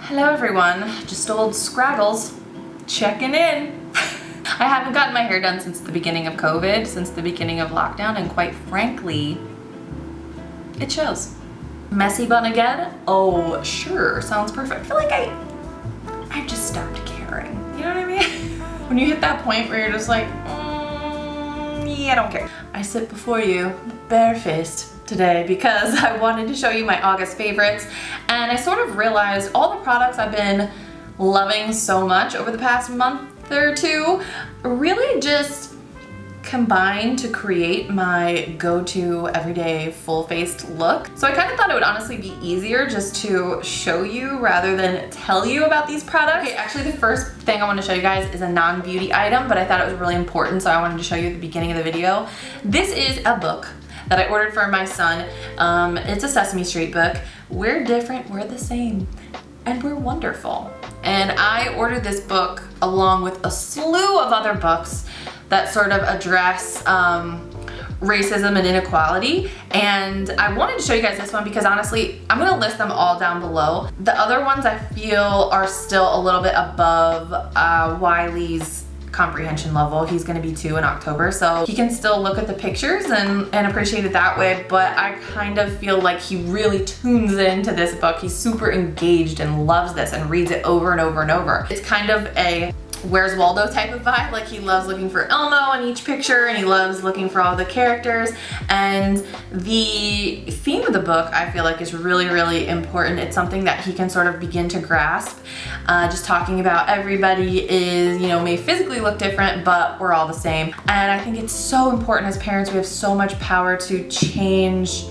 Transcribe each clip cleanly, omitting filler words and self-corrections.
Hello everyone, just old Scraggles checking in. I haven't gotten my hair done since the beginning of COVID, since the beginning of lockdown, and quite frankly, it shows. Messy bun again? Oh, sure, sounds perfect. I feel like I've just stopped caring. You know what I mean? When you hit that point where you're just like, yeah, I don't care. I sit before you barefaced today because I wanted to show you my August favorites, and I sort of realized all the products I've been loving so much over the past month or two really just combined to create my go-to everyday full-faced look. So I kind of thought it would honestly be easier just to show you rather than tell you about these products. Okay, actually the first thing I want to show you guys is a non-beauty item, but I thought it was really important, so I wanted to show you at the beginning of the video. This is a book that I ordered for my son. It's a Sesame Street book. We're different, we're the same, and we're wonderful. And I ordered this book along with a slew of other books that sort of address racism and inequality. And I wanted to show you guys this one because honestly, I'm gonna list them all down below. The other ones I feel are still a little bit above Wiley's comprehension level. He's gonna be 2 in October, so he can still look at the pictures and appreciate it that way, but I kind of feel like he really tunes into this book. He's super engaged and loves this and reads it over and over and over. It's kind of a Where's Waldo type of vibe. Like, he loves looking for Elmo in each picture and he loves looking for all the characters, and the theme of the book I feel like is really, really important. It's something that he can sort of begin to grasp. Just talking about everybody is, you know, may physically look different, but we're all the same. And I think it's so important as parents. We have so much power to change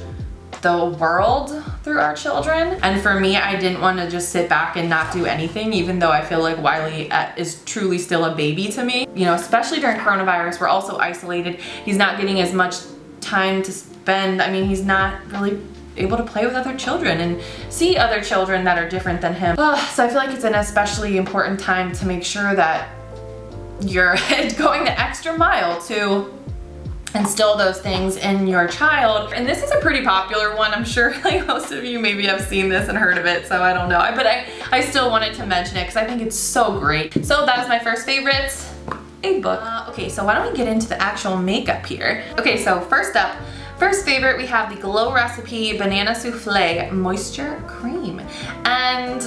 the world through our children. And for me, I didn't want to just sit back and not do anything, even though I feel like Wiley is truly still a baby to me. You know, especially during coronavirus, we're also isolated. He's not getting as much time to spend. I mean, he's not really able to play with other children and see other children that are different than him. So I feel like it's an especially important time to make sure that you're going the extra mile to instill those things in your child. And this is a pretty popular one. I'm sure like most of you maybe have seen this and heard of it, so I don't know. But I still wanted to mention it because I think it's so great. So that is my first favorite, a book. Okay, so why don't we get into the actual makeup here? Okay, so first up, first favorite, we have the Glow Recipe Banana Souffle Moisture Cream. And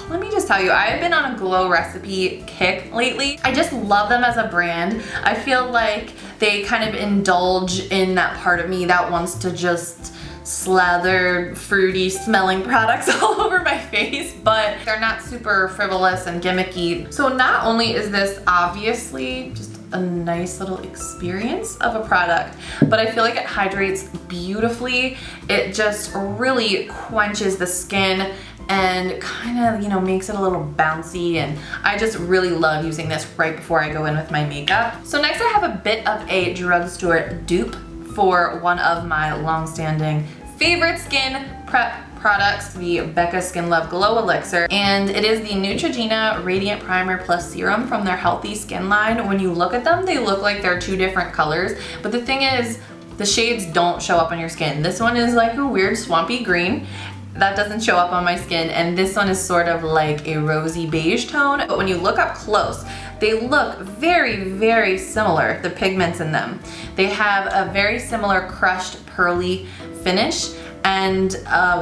let me just tell you, I have been on a Glow Recipe kick lately. I just love them as a brand. I feel like they kind of indulge in that part of me that wants to just slather fruity smelling products all over my face, but they're not super frivolous and gimmicky. So not only is this obviously just a nice little experience of a product, but I feel like it hydrates beautifully. It just really quenches the skin and kind of, you know, makes it a little bouncy, and I just really love using this right before I go in with my makeup. So next I have a bit of a drugstore dupe for one of my long-standing favorite skin prep products, the Becca Skin Love Glow Elixir, and it is the Neutrogena Radiant Primer Plus Serum from their Healthy Skin line. When you look at them, they look like they're 2 different colors, but the thing is, the shades don't show up on your skin. This one is like a weird swampy green. That doesn't show up on my skin, and this one is sort of like a rosy beige tone, but when you look up close, they look very, very similar, the pigments in them. They have a very similar crushed pearly finish, and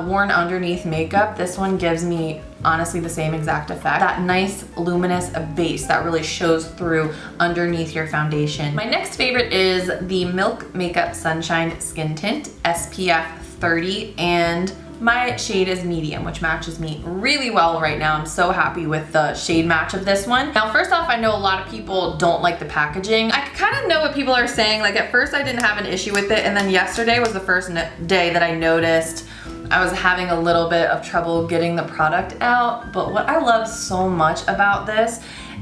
worn underneath makeup, this one gives me honestly the same exact effect. That nice luminous base that really shows through underneath your foundation. My next favorite is the Milk Makeup Sunshine Skin Tint SPF 30, and my shade is medium, which matches me really well right now. I'm so happy with the shade match of this one. Now, first off, I know a lot of people don't like the packaging. I kind of know what people are saying. Like, at first I didn't have an issue with it, and then yesterday was the first day that I noticed I was having a little bit of trouble getting the product out. But what I love so much about this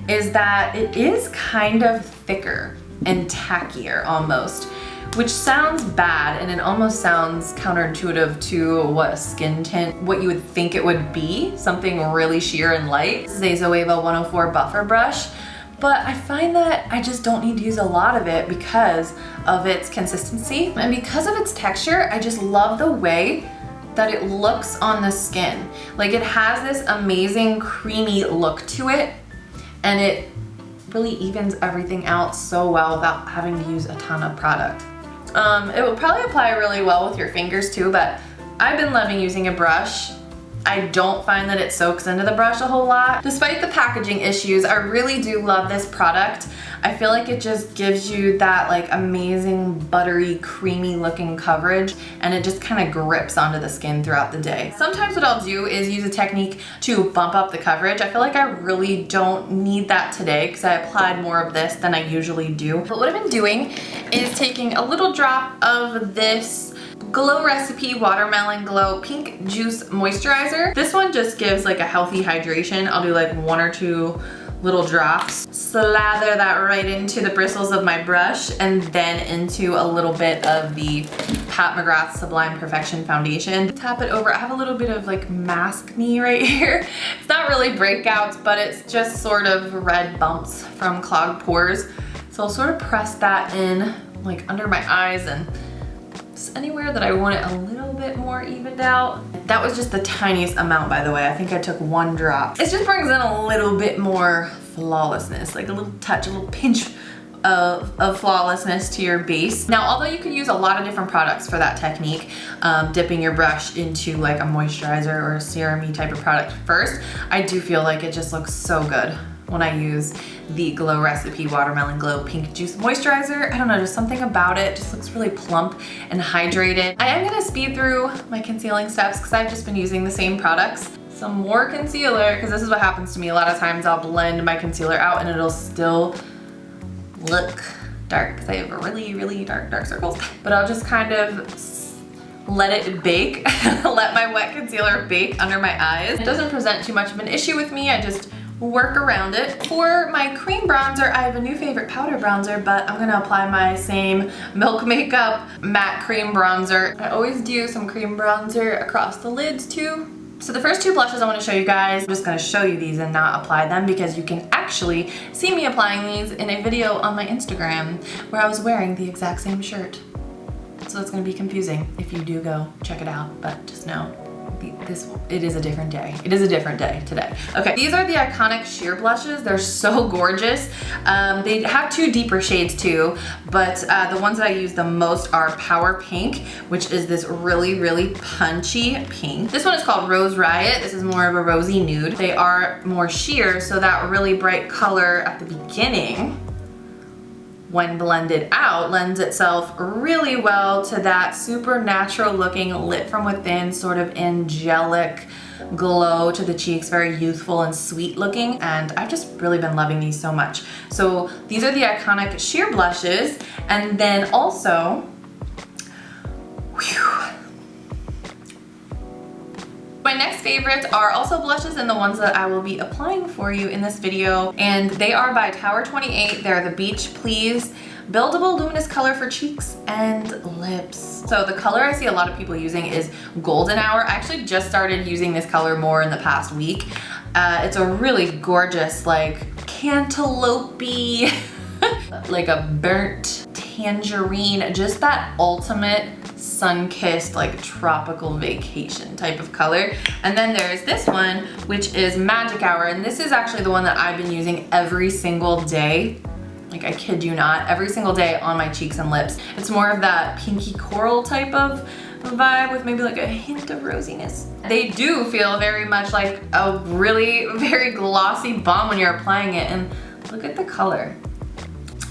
is that it is kind of thicker and tackier almost, which sounds bad, and it almost sounds counterintuitive to what a skin tint, what you would think it would be, something really sheer and light. This is a Zoeva 104 buffer brush, but I find that I just don't need to use a lot of it because of its consistency and because of its texture. I just love the way that it looks on the skin. Like it has this amazing creamy look to it, and it really evens everything out so well without having to use a ton of product. It will probably apply really well with your fingers too, but I've been loving using a brush. I don't find that it soaks into the brush a whole lot. Despite the packaging issues, I really do love this product. I feel like it just gives you that like amazing buttery, creamy looking coverage, and it just kind of grips onto the skin throughout the day. Sometimes what I'll do is use a technique to bump up the coverage. I feel like I really don't need that today because I applied more of this than I usually do. But what I've been doing is taking a little drop of this Glow Recipe Watermelon Glow Pink Juice Moisturizer. This one just gives like a healthy hydration. I'll do like 1 or 2 little drops. Slather that right into the bristles of my brush and then into a little bit of the McGrath Sublime Perfection Foundation. Tap it over. I have a little bit of like mask knee right here. It's not really breakouts, but it's just sort of red bumps from clogged pores. So I'll sort of press that in like under my eyes and just anywhere that I want it a little bit more evened out. That was just the tiniest amount, by the way. I think I took 1 drop. It just brings in a little bit more flawlessness, like a little touch, a little pinch of flawlessness to your base. Now, although you could use a lot of different products for that technique, dipping your brush into like a moisturizer or a serum-y type of product first, I do feel like it just looks so good when I use the Glow Recipe Watermelon Glow Pink Juice Moisturizer. I don't know, just something about it just looks really plump and hydrated. I am gonna speed through my concealing steps because I've just been using the same products. Some more concealer, because this is what happens to me. A lot of times I'll blend my concealer out and it'll still look dark because I have really, really dark circles. But I'll just kind of let it bake, let my wet concealer bake under my eyes. It doesn't present too much of an issue with me. I just work around it. For my cream bronzer, I have a new favorite powder bronzer, but I'm gonna apply my same Milk Makeup matte cream bronzer. I always do some cream bronzer across the lids too. So the first 2 blushes I want to show you guys, I'm just going to show you these and not apply them because you can actually see me applying these in a video on my Instagram where I was wearing the exact same shirt. So it's going to be confusing if you do go check it out, but just know it is a different day. It is a different day today. Okay, these are the iconic sheer blushes. They're so gorgeous. They have 2 deeper shades too, but the ones that I use the most are Power Pink, which is this really, really punchy pink. This one is called Rose Riot. This is more of a rosy nude. They are more sheer, so that really bright color at the beginning, when blended out, lends itself really well to that super natural looking lit from within, sort of angelic glow to the cheeks, very youthful and sweet looking, and I've just really been loving these so much. So these are the iconic sheer blushes, and then also, my next favorites are also blushes and the ones that I will be applying for you in this video, and they are by Tower 28. They're the Beach Please Buildable Luminous Color for Cheeks and Lips. So the color I see a lot of people using is Golden Hour. I actually just started using this color more in the past week. It's a really gorgeous, like cantaloupe-y, like a burnt tangerine, just that ultimate sun-kissed, like tropical vacation type of color. And then there's this one, which is Magic Hour, and this is actually the one that I've been using every single day. Like, I kid you not, every single day on my cheeks and lips. It's more of that pinky coral type of vibe with maybe like a hint of rosiness. They do feel very much like a really very glossy balm when you're applying it, and look at the color.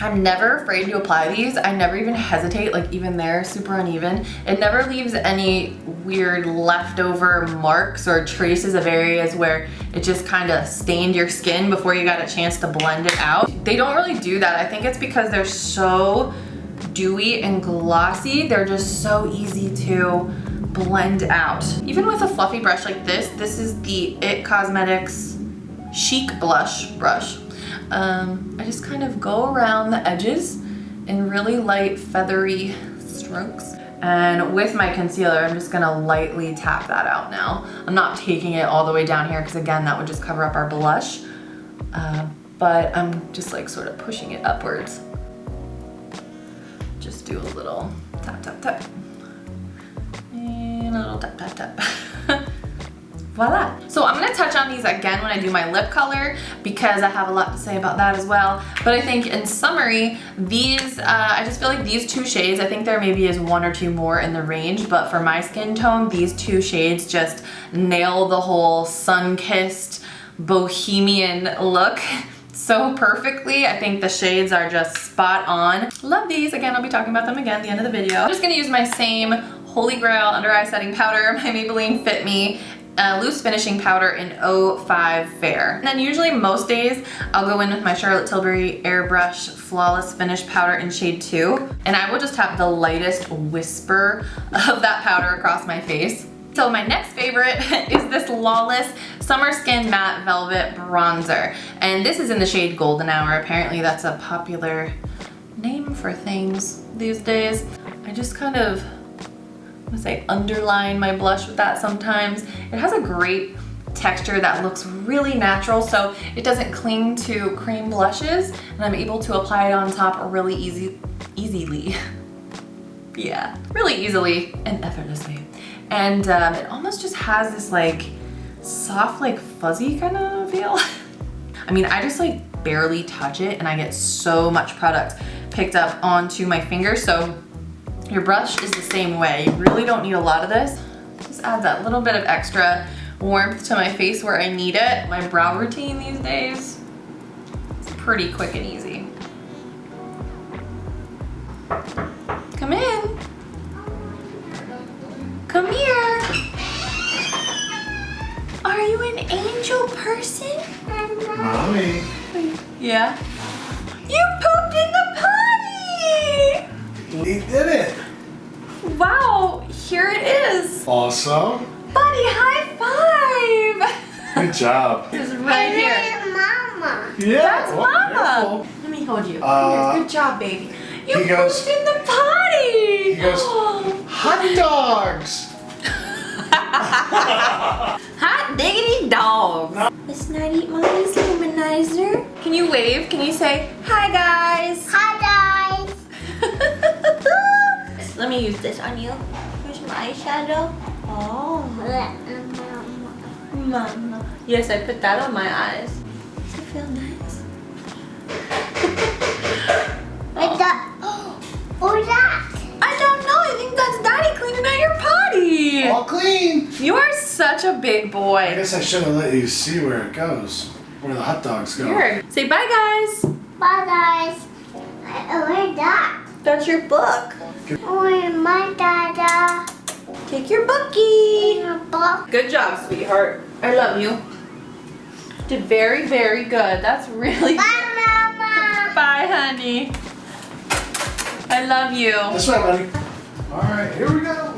I'm never afraid to apply these. I never even hesitate, like even they're super uneven. It never leaves any weird leftover marks or traces of areas where it just kind of stained your skin before you got a chance to blend it out. They don't really do that. I think it's because they're so dewy and glossy. They're just so easy to blend out. Even with a fluffy brush like this is the It Cosmetics Chic Blush brush. I just kind of go around the edges in really light feathery strokes. And with my concealer, I'm just gonna lightly tap that out now. I'm not taking it all the way down here because again, that would just cover up our blush. But I'm just like sort of pushing it upwards. Just do a little tap, tap, tap. And and a little tap, tap, tap. Voila. So I'm gonna touch on these again when I do my lip color because I have a lot to say about that as well. But I think in summary, these, I just feel like these two shades, I think there maybe is one or two more in the range, but for my skin tone, these two shades just nail the whole sun-kissed bohemian look so perfectly. I think the shades are just spot on. Love these. Again, I'll be talking about them again at the end of the video. I'm just gonna use my same Holy Grail under eye setting powder, my Maybelline Fit Me loose finishing powder in 05 Fair. And then usually most days I'll go in with my Charlotte Tilbury Airbrush Flawless Finish powder in shade 2, and I will just have the lightest whisper of that powder across my face. So my next favorite is this Lawless Summer Skin Matte Velvet Bronzer. And this is in the shade Golden Hour. Apparently that's a popular name for things these days. I just kind of, I'm gonna say, underline my blush with that sometimes. It has a great texture that looks really natural, so it doesn't cling to cream blushes, and I'm able to apply it on top really easily. Yeah, really easily and effortlessly. And it almost just has this like soft, like fuzzy kind of feel. I mean, I just like barely touch it and I get so much product picked up onto my fingers. So your brush is the same way. You really don't need a lot of this. Just adds that little bit of extra warmth to my face where I need it. My brow routine these days, it's pretty quick and easy. Come in. Come here. Are you an angel person? Mommy. Yeah. You pooped in the potty! We did it. Wow, here it is. Awesome. Buddy, high five. Good job. It's right here. Mama. Yeah. That's Mama. Careful. Let me hold you. Good job, baby. You pooped in the potty. He goes, hot dogs. Hot diggity dogs. Let's not eat mommy's luminizer. Can you wave? Can you say, hi guys? Hi guys. Let me use this on you. Here's my eyeshadow. Oh. Mama. Yes, I put that on my eyes. Does it feel nice? What's that? What's that? I don't know. I think that's Daddy cleaning out your potty. All clean. You are such a big I boy. guess I should have let you see where it goes, where the hot dogs go. Here. Say bye, guys. Bye guys. Where's that? That's your book. Where's my dada? Take your bookie. Your book. Good job, sweetheart. I love you. Did very, very good. That's really good. Bye mama. Bye, honey. I love you. This way, buddy. All right, here we go.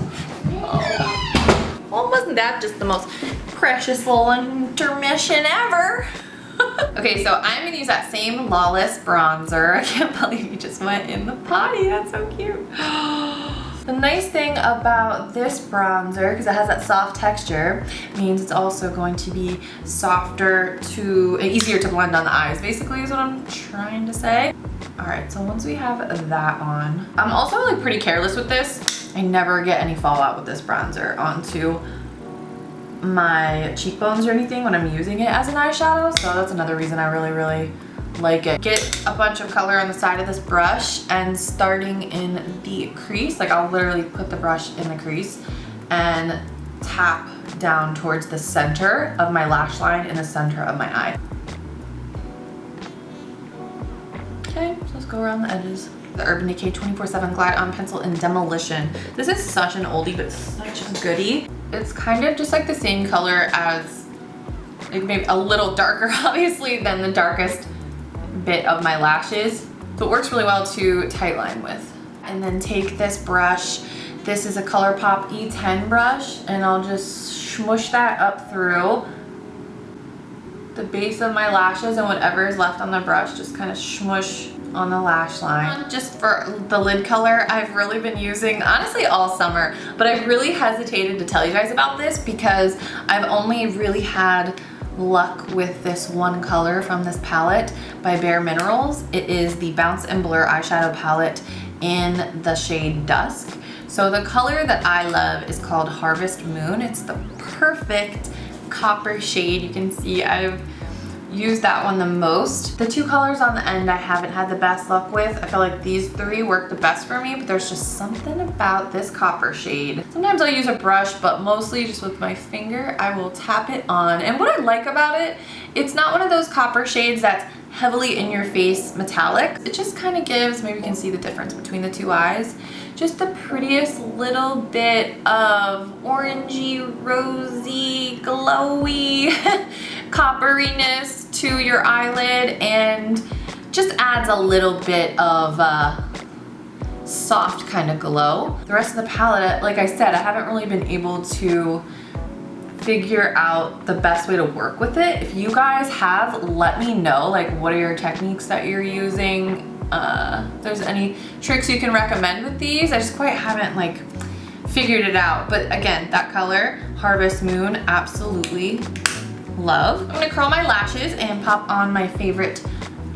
Well, wasn't that just the most precious little intermission ever? Okay, so I'm gonna use that same Lawless bronzer. I can't believe you just went in the potty. That's so cute. The nice thing about this bronzer, because it has that soft texture, means it's also going to be softer easier to blend on the eyes, basically is what I'm trying to say. All right, so once we have that on, I'm also like pretty careless with this. I never get any fallout with this bronzer onto my cheekbones or anything when I'm using it as an eyeshadow, so that's another reason I really, really like it. Get a bunch of color on the side of this brush, and starting in the crease, like I'll literally put the brush in the crease and tap down towards the center of my lash line in the center of my eye. Okay, so let's go around the edges. The Urban Decay 24/7 Glide On Pencil in Demolition. This is such an oldie, but such a goodie. It's kind of just like the same color as, like maybe a little darker, obviously, than the darkest bit of my lashes. So it works really well to tightline with. And then take this brush. This is a ColourPop E10 brush, and I'll just smush that up through the base of my lashes, and whatever is left on the brush, just kind of smush on the lash line. Just for the lid color, I've really been using, honestly all summer, but I've really hesitated to tell you guys about this because I've only really had luck with this one color from this palette by Bare Minerals. It is the Bounce and Blur eyeshadow palette in the shade Dusk. So the color that I love is called Harvest Moon. It's the perfect copper shade. You can see I've used that one the most. The two colors on the end I haven't had the best luck with. I feel like these three work the best for me, but there's just something about this copper shade. Sometimes I'll use a brush, but mostly just with my finger, I will tap it on. And what I like about it, it's not one of those copper shades that's heavily in your face metallic. It just kind of gives, maybe you can see the difference between the two eyes, just the prettiest little bit of orangey, rosy, glowy copperiness to your eyelid, and just adds a little bit of soft kind of glow. The rest of the palette, like I said, I haven't really been able to figure out the best way to work with it. If you guys have, let me know, like, what are your techniques that you're using? If there's any tricks you can recommend with these. I just quite haven't like figured it out. But again, that color, Harvest Moon, absolutely love. I'm gonna curl my lashes and pop on my favorite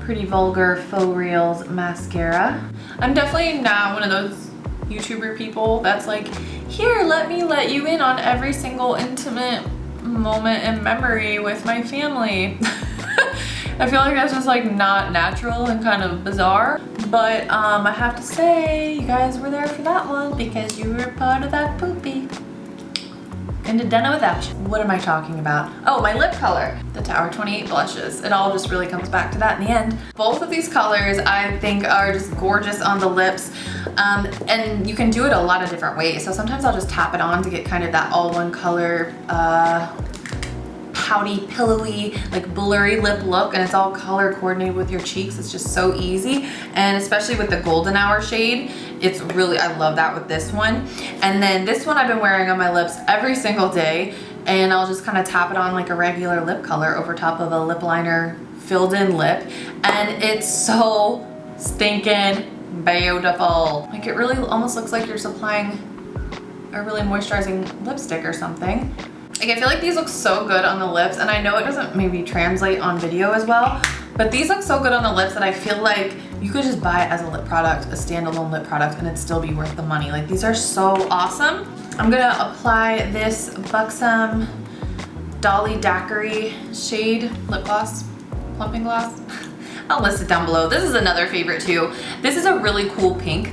Pretty Vulgar Faux Reals mascara. I'm definitely not one of those YouTuber people that's like, here, let me let you in on every single intimate moment and memory with my family. I feel like that's just like not natural and kind of bizarre, but I have to say, you guys were there for that one because you were part of that poopy. And to dinner without you. What am I talking about? Oh, my lip color, the Tower 28 blushes. It all just really comes back to that in the end. Both of these colors I think are just gorgeous on the lips, and you can do it a lot of different ways. So sometimes I'll just tap it on to get kind of that all one color, pouty, pillowy, like blurry lip look, and it's all color coordinated with your cheeks. It's just so easy, and especially with the Golden Hour shade, it's really, I love that with this one. And then this one I've been wearing on my lips every single day, and I'll just kind of tap it on like a regular lip color over top of a lip liner filled in lip, and it's so stinking beautiful. Like, it really almost looks like you're supplying a really moisturizing lipstick or something. Like, I feel like these look so good on the lips, and I know it doesn't maybe translate on video as well, but these look so good on the lips that I feel like you could just buy it as a lip product, a standalone lip product, and it'd still be worth the money. Like, these are so awesome. I'm gonna apply this Buxom Dolly Daiquiri shade lip gloss, plumping gloss. I'll list it down below. This is another favorite too. This is a really cool pink.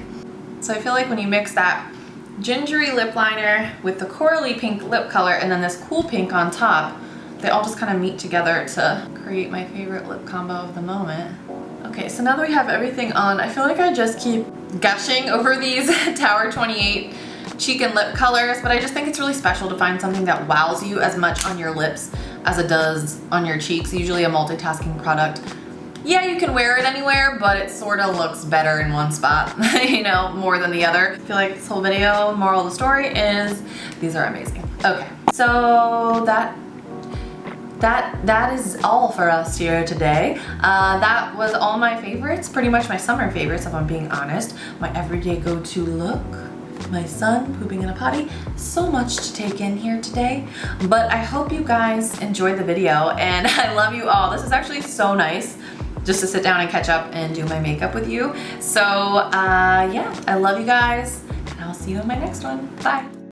So I feel like when you mix that gingery lip liner with the corally pink lip color and then this cool pink on top, they all just kind of meet together to create my favorite lip combo of the moment. Okay, so now that we have everything on, I feel like I just keep gushing over these Tower 28 cheek and lip colors, but I just think it's really special to find something that wows you as much on your lips as it does on your cheeks. Usually a multitasking product, yeah, you can wear it anywhere, but it sort of looks better in one spot, you know, more than the other. I feel like this whole video, moral of the story is, these are amazing. Okay, so that is all for us here today. That was all my favorites, pretty much my summer favorites if I'm being honest. My everyday go-to look, my son pooping in a potty. So much to take in here today, but I hope you guys enjoyed the video, and I love you all. This is actually so nice just to sit down and catch up and do my makeup with you. So yeah, I love you guys, and I'll see you in my next one. Bye.